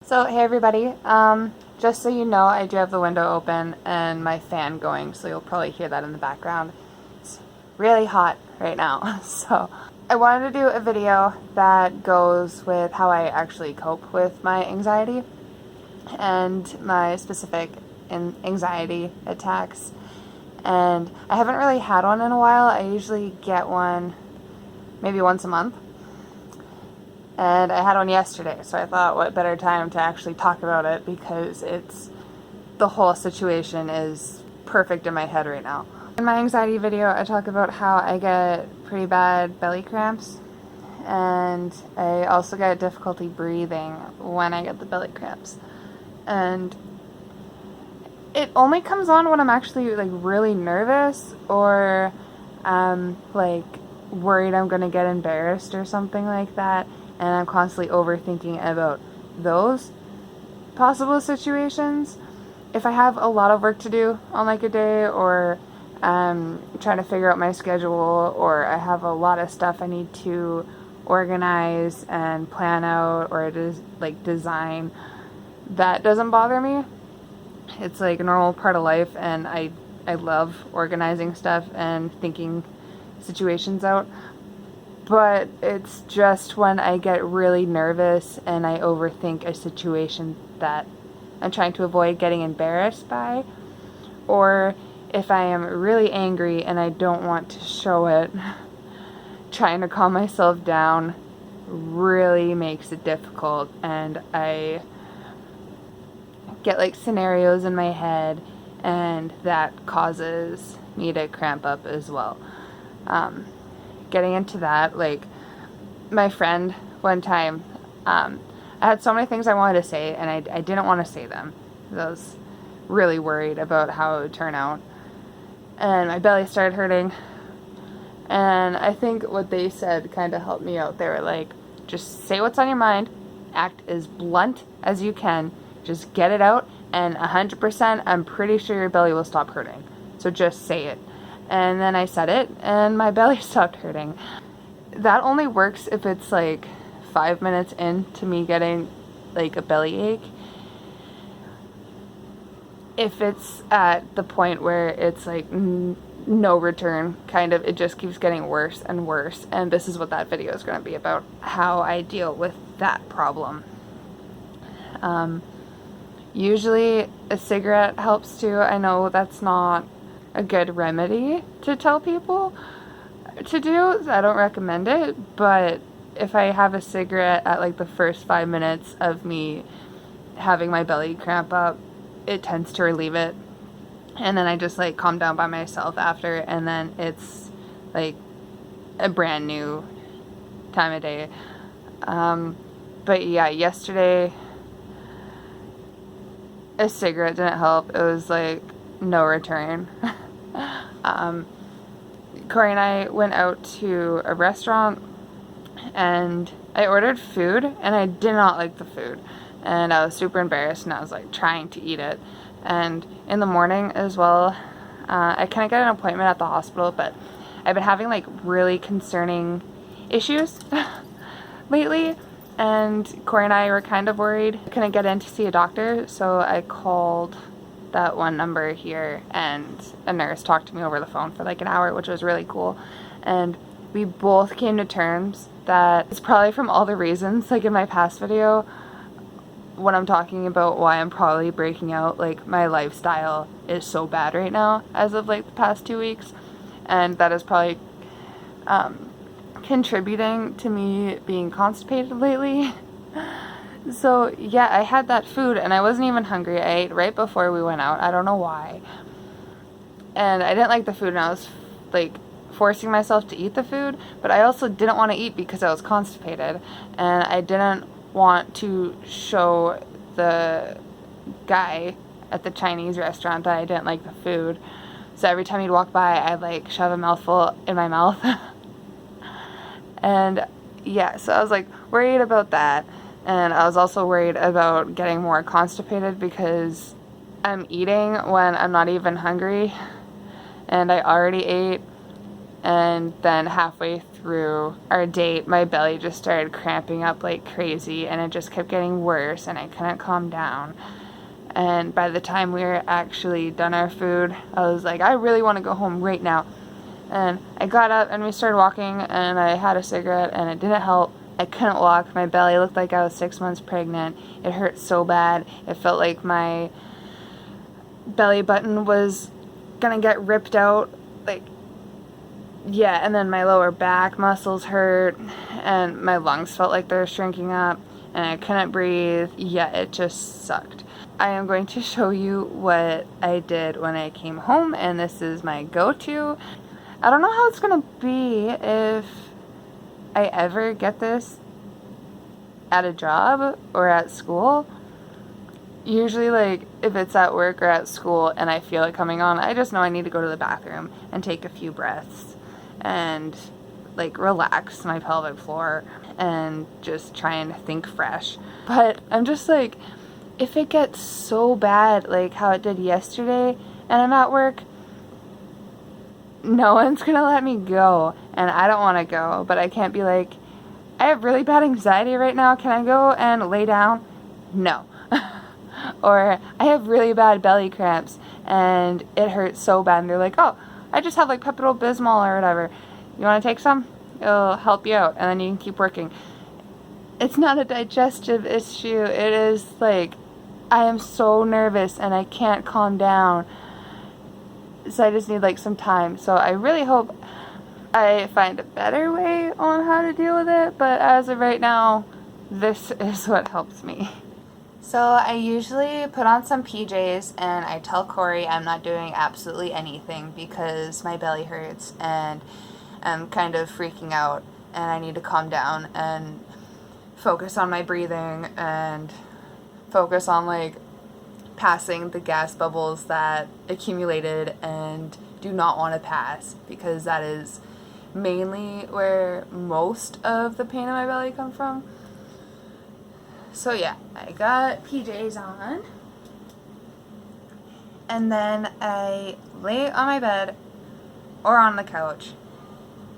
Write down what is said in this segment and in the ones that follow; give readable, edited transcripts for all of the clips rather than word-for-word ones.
So, hey everybody, just so you know, I do have the window open and my fan going, so you'll probably hear that in the background. It's really hot right now, so I wanted to do a video that goes with how I actually cope with my anxiety and my specific anxiety attacks. And I haven't really had one in a while. I usually get one maybe once a month. And I had one yesterday, so I thought what better time to actually talk about it, because the whole situation is perfect in my head right now. In my anxiety video, I talk about how I get pretty bad belly cramps, and I also get difficulty breathing when I get the belly cramps. And it only comes on when I'm actually like really nervous or like worried I'm gonna get embarrassed or something like that. And I'm constantly overthinking about those possible situations. If I have a lot of work to do on like a day, or trying to figure out my schedule, or I have a lot of stuff I need to organize and plan out, or just like design, that doesn't bother me. It's like a normal part of life, and I love organizing stuff and thinking situations out. But it's just when I get really nervous and I overthink a situation that I'm trying to avoid getting embarrassed by, or if I am really angry and I don't want to show it, trying to calm myself down really makes it difficult, and I get like scenarios in my head, and that causes me to cramp up as well. Getting into that, like my friend one time, I had so many things I wanted to say, and I didn't want to say them. I was really worried about how it would turn out, and my belly started hurting. And I think what they said kind of helped me out. They were like, just say what's on your mind, act as blunt as you can, just get it out, and 100% I'm pretty sure your belly will stop hurting. So just say it. And then I said it, and my belly stopped hurting. That only works if it's like 5 minutes into me getting like a belly ache. If it's at the point where it's like no return, kind of, it just keeps getting worse and worse. And this is what that video is going to be about, how I deal with that problem. Usually a cigarette helps too. I know that's not a good remedy to tell people to do. I don't recommend it, but if I have a cigarette at like the first 5 minutes of me having my belly cramp up, it tends to relieve it, and then I just like calm down by myself after, and then it's like a brand new time of day. But yeah, yesterday a cigarette didn't help. It was like no return. Corey and I went out to a restaurant, and I ordered food, and I did not like the food, and I was super embarrassed, and I was like trying to eat it. And in the morning as well, I couldn't get an appointment at the hospital, but I've been having like really concerning issues lately, and Corey and I were kind of worried. I couldn't get in to see a doctor, so I called that one number here, and a nurse talked to me over the phone for like an hour, which was really cool. And we both came to terms that it's probably from all the reasons, like in my past video when I'm talking about why I'm probably breaking out, like my lifestyle is so bad right now as of like the past 2 weeks, and that is probably contributing to me being constipated lately. So yeah, I had that food and I wasn't even hungry. I ate right before we went out. I don't know why. And I didn't like the food, and I was like forcing myself to eat the food, but I also didn't want to eat because I was constipated, and I didn't want to show the guy at the Chinese restaurant that I didn't like the food. So every time he'd walk by, I'd like shove a mouthful in my mouth. And yeah, so I was like worried about that. And I was also worried about getting more constipated because I'm eating when I'm not even hungry, and I already ate And then halfway through our date, my belly just started cramping up like crazy, and it just kept getting worse, and I couldn't calm down. And by the time we were actually done our food, I was like, I really want to go home right now. And I got up and we started walking, and I had a cigarette, and it didn't help. I couldn't walk. My belly looked like I was 6 months pregnant. It hurt so bad. It felt like my belly button was gonna get ripped out. Like, yeah, and then my lower back muscles hurt, and my lungs felt like they were shrinking up, and I couldn't breathe. Yeah, it just sucked. I am going to show you what I did when I came home, and this is my go-to. I don't know how it's gonna be if I ever get this at a job or at school. Usually, like, if it's at work or at school and I feel it coming on, I just know I need to go to the bathroom and take a few breaths and, like, relax my pelvic floor and just try and think fresh. But I'm just like, if it gets so bad, like how it did yesterday, and I'm at work, no one's gonna let me go, and I don't want to go, but I can't be like, I have really bad anxiety right now, can I go and lay down? No. Or I have really bad belly cramps and it hurts so bad, and they're like, oh, I just have like Pepto-Bismol or whatever, you want to take some? It'll help you out, and then you can keep working. It's not a digestive issue. It is like, I am so nervous and I can't calm down, so I just need like some time. So I really hope I find a better way on how to deal with it, but as of right now, this is what helps me. So I usually put on some PJs and I tell Corey I'm not doing absolutely anything because my belly hurts and I'm kind of freaking out and I need to calm down and focus on my breathing and focus on like passing the gas bubbles that accumulated and do not want to pass, because that is mainly where most of the pain in my belly comes from. So yeah, I got PJs on, and then I lay on my bed or on the couch,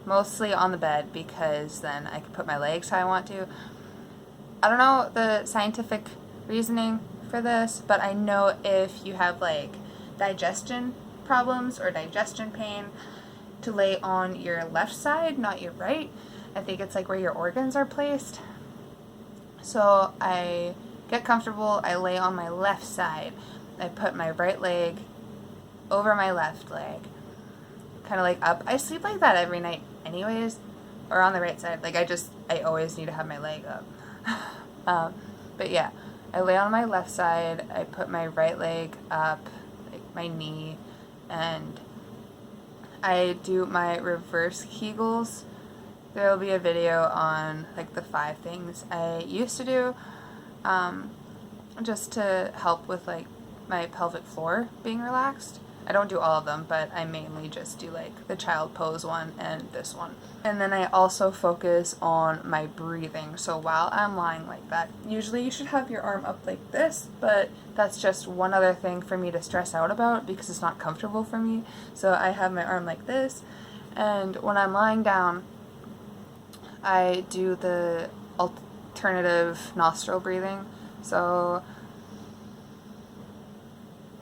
mostly on the bed because then I can put my legs how I want to. I don't know the scientific reasoning for this, but I know if you have like digestion problems or digestion pain, to lay on your left side, not your right. I think it's like where your organs are placed. So I get comfortable, I lay on my left side. I put my right leg over my left leg, kind of like up. I sleep like that every night anyways, or on the right side. Like I always need to have my leg up. But yeah, I lay on my left side, I put my right leg up, like my knee, and I do my reverse Kegels. There will be a video on like the 5 things I used to do just to help with like my pelvic floor being relaxed. I don't do all of them, but I mainly just do like the child pose one and this one. And then I also focus on my breathing. So while I'm lying like that, usually you should have your arm up like this, but that's just one other thing for me to stress out about because it's not comfortable for me. So I have my arm like this, and when I'm lying down, I do the alternative nostril breathing. So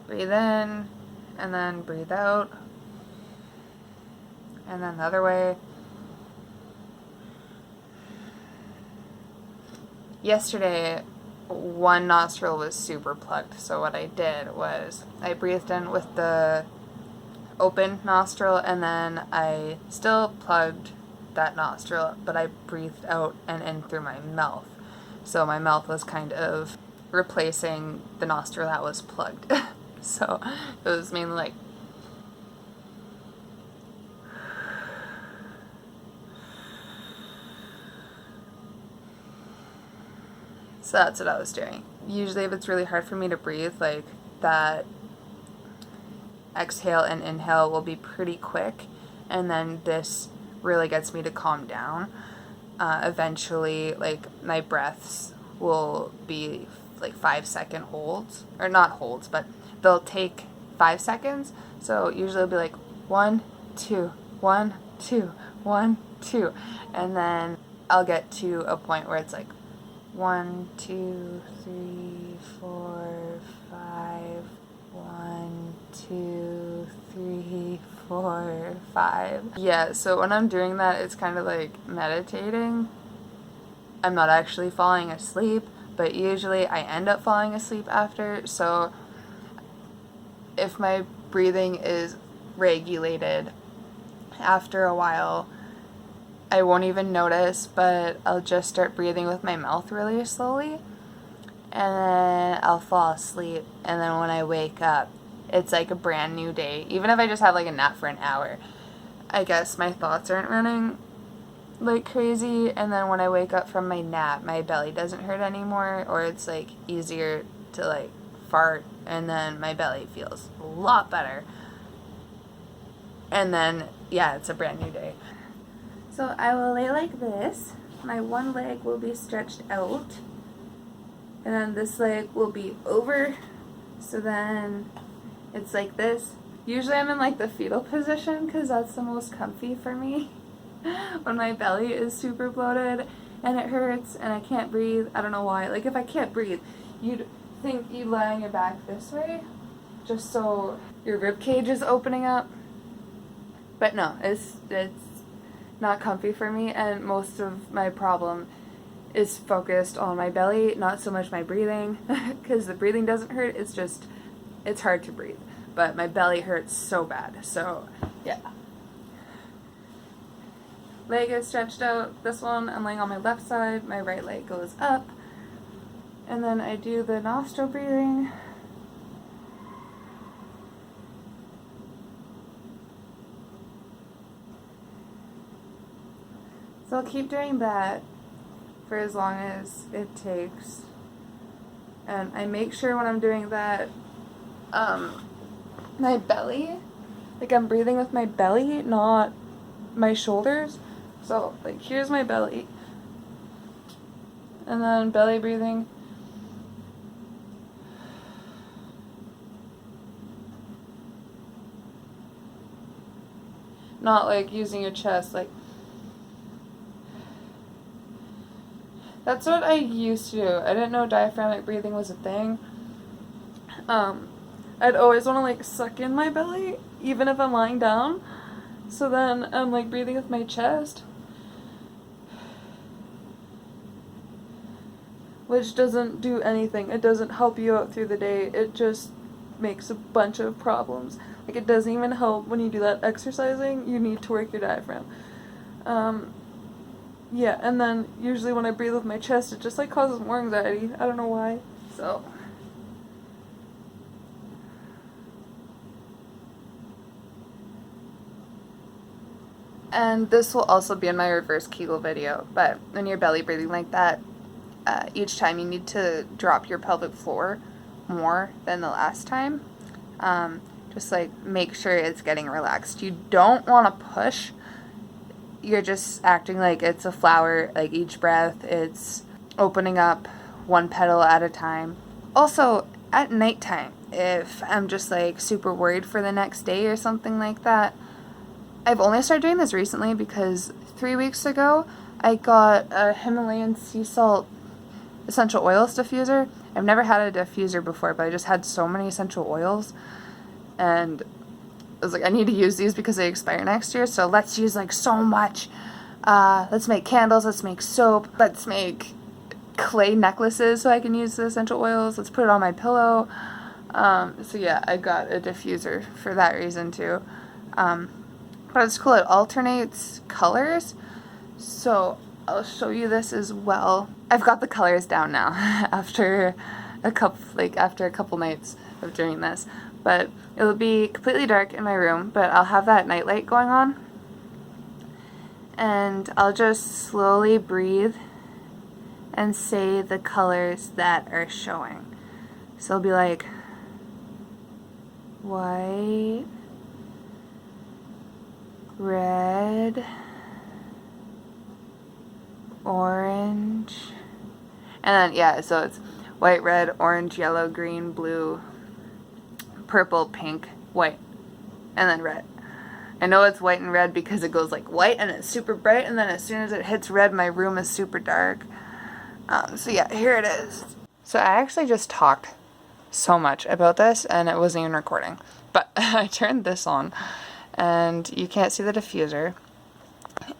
breathe in, and then breathe out, and then the other way. Yesterday, one nostril was super plugged, so what I did was I breathed in with the open nostril, and then I still plugged that nostril, but I breathed out and in through my mouth. So my mouth was kind of replacing the nostril that was plugged. So it was mainly like, so that's what I was doing. Usually if it's really hard for me to breathe, like that exhale and inhale will be pretty quick, and then this really gets me to calm down. Eventually, like my breaths will be like 5-second holds, or not holds, but they'll take 5 seconds. So usually it'll be like 1, 2, 1, 2, 1, 2. And then I'll get to a point where it's like 1, 2, 3, 4, 5, 1, 2, 3, 4, 5. Yeah, so when I'm doing that, it's kind of like meditating. I'm not actually falling asleep, but usually I end up falling asleep after, so if my breathing is regulated, after a while I won't even notice, but I'll just start breathing with my mouth really slowly, and then I'll fall asleep, and then when I wake up, it's like a brand new day. Even if I just have like a nap for an hour, I guess my thoughts aren't running like crazy, and then when I wake up from my nap, my belly doesn't hurt anymore, or it's like easier to like fart, and then my belly feels a lot better. And then, yeah, it's a brand new day. So I will lay like this. My one leg will be stretched out, and then this leg will be over, so then it's like this. Usually I'm in like the fetal position because that's the most comfy for me. When my belly is super bloated and it hurts and I can't breathe. I don't know why. Like if I can't breathe, you'd think you'd lie on your back this way just so your rib cage is opening up. But no, it's not comfy for me, and most of my problem is focused on my belly, not so much my breathing, because the breathing doesn't hurt, it's hard to breathe. But my belly hurts so bad, so yeah. Leg is stretched out. This one, I'm laying on my left side, my right leg goes up, and then I do the nostril breathing. So I'll keep doing that for as long as it takes. And I make sure when I'm doing that, my belly, like I'm breathing with my belly, not my shoulders. So like here's my belly. And then belly breathing. Not like using your chest, like that's what I used to do. I didn't know diaphragmatic breathing was a thing. I'd always want to like suck in my belly, even if I'm lying down. So then I'm like breathing with my chest, which doesn't do anything. It doesn't help you out through the day. It just makes a bunch of problems. Like it doesn't even help when you do that exercising. You need to work your diaphragm. Yeah, and then usually when I breathe with my chest, it just like causes more anxiety. I don't know why. So and this will also be in my reverse Kegel video, but when you're belly breathing like that, each time you need to drop your pelvic floor more than the last time. Just like make sure it's getting relaxed. You don't want to push. You're just acting like it's a flower, like each breath it's opening up one petal at a time. Also, at nighttime, if I'm just like super worried for the next day or something like that, I've only started doing this recently because 3 weeks ago I got a Himalayan sea salt essential oils diffuser. I've never had a diffuser before, but I just had so many essential oils, and I was like, I need to use these because they expire next year, so let's use like so much. Let's make candles, let's make soap, let's make clay necklaces so I can use the essential oils, let's put it on my pillow. So yeah, I got a diffuser for that reason too. But it's cool, it alternates colors, so I'll show you this as well. I've got the colors down now after a couple nights of doing this. But it'll be completely dark in my room, but I'll have that nightlight going on. And I'll just slowly breathe and say the colors that are showing. So it'll be like white, red, orange, and then, yeah, so it's white, red, orange, yellow, green, blue, purple, pink, white, and then red. I know it's white and red because it goes like white and it's super bright, and then as soon as it hits red, my room is super dark. So yeah, here it is. So I actually just talked so much about this and it wasn't even recording. But I turned this on and you can't see the diffuser.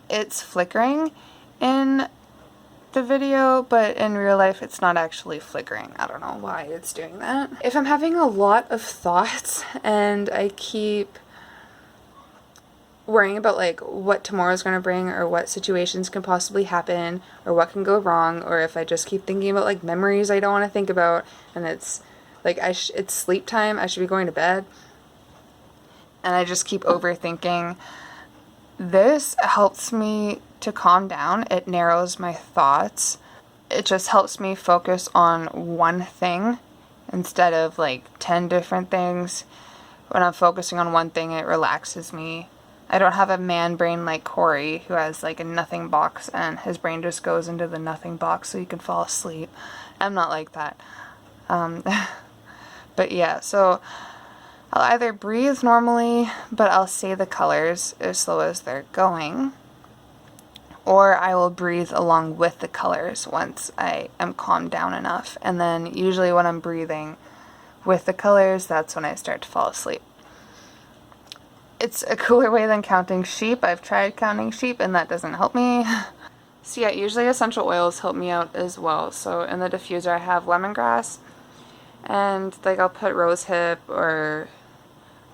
It's flickering in the video, but in real life it's not actually flickering. I don't know why it's doing that. If I'm having a lot of thoughts and I keep worrying about like what tomorrow's going to bring or what situations can possibly happen or what can go wrong, or if I just keep thinking about like memories I don't want to think about and it's like it's sleep time, I should be going to bed, and I just keep overthinking, this helps me to calm down. It narrows my thoughts. It just helps me focus on one thing instead of like 10 different things. When I'm focusing on one thing, it relaxes me. I don't have a man brain like Corey, who has like a nothing box and his brain just goes into the nothing box so you can fall asleep. I'm not like that. But yeah, so I'll either breathe normally, but I'll say the colors as slow as they're going, or I will breathe along with the colors once I am calmed down enough. And then usually when I'm breathing with the colors, that's when I start to fall asleep. It's a cooler way than counting sheep. I've tried counting sheep and that doesn't help me. So yeah, usually essential oils help me out as well. So in the diffuser I have lemongrass, and like I'll put rosehip or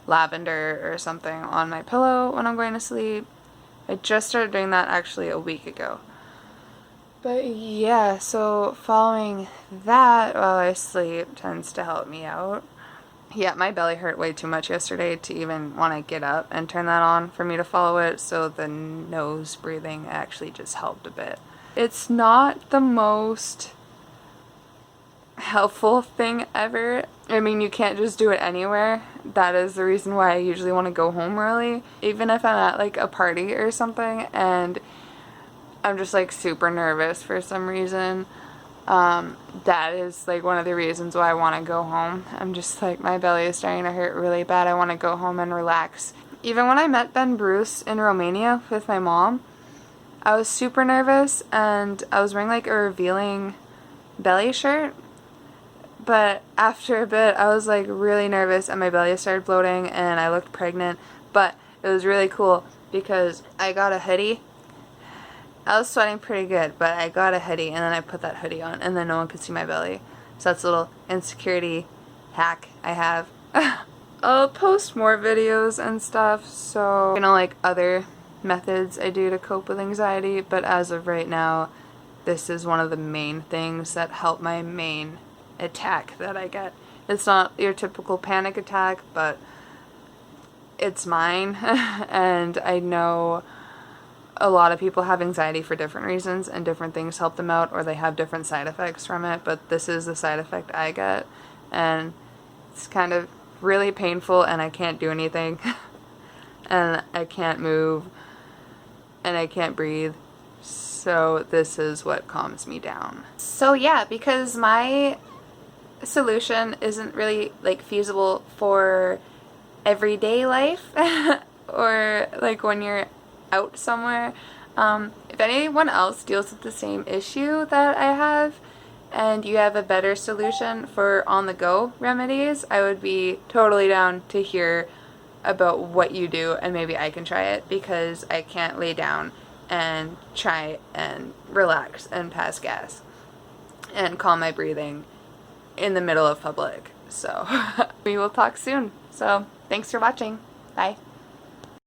lavender or something on my pillow when I'm going to sleep. I just started doing that actually a week ago. But yeah, so following that while I sleep tends to help me out. Yeah, my belly hurt way too much yesterday to even want to get up and turn that on for me to follow it, so the nose breathing actually just helped a bit. It's not the most helpful thing ever. I mean, you can't just do it anywhere. That is the reason why I usually want to go home early. Even if I'm at like a party or something and I'm just like super nervous for some reason, that is like one of the reasons why I want to go home. I'm just like, my belly is starting to hurt really bad. I want to go home and relax. Even when I met Ben Bruce in Romania with my mom, I was super nervous and I was wearing like a revealing belly shirt. But after a bit, I was like really nervous and my belly started bloating and I looked pregnant. But it was really cool because I got a hoodie. I was sweating pretty good, but I got a hoodie and then I put that hoodie on and then no one could see my belly. So that's a little insecurity hack I have. I'll post more videos and stuff, so like other methods I do to cope with anxiety, but as of right now, this is one of the main things that help my main attack that I get. It's not your typical panic attack, but it's mine. And I know a lot of people have anxiety for different reasons and different things help them out, or they have different side effects from it, but this is the side effect I get, and it's kind of really painful and I can't do anything and I can't move and I can't breathe. So this is what calms me down. So yeah, because my solution isn't really like feasible for everyday life or like when you're out somewhere, if anyone else deals with the same issue that I have and you have a better solution for on-the-go remedies, I would be totally down to hear about what you do and maybe I can try it, because I can't lay down and try and relax and pass gas and calm my breathing in the middle of public. So we will talk soon. So thanks for watching. Bye.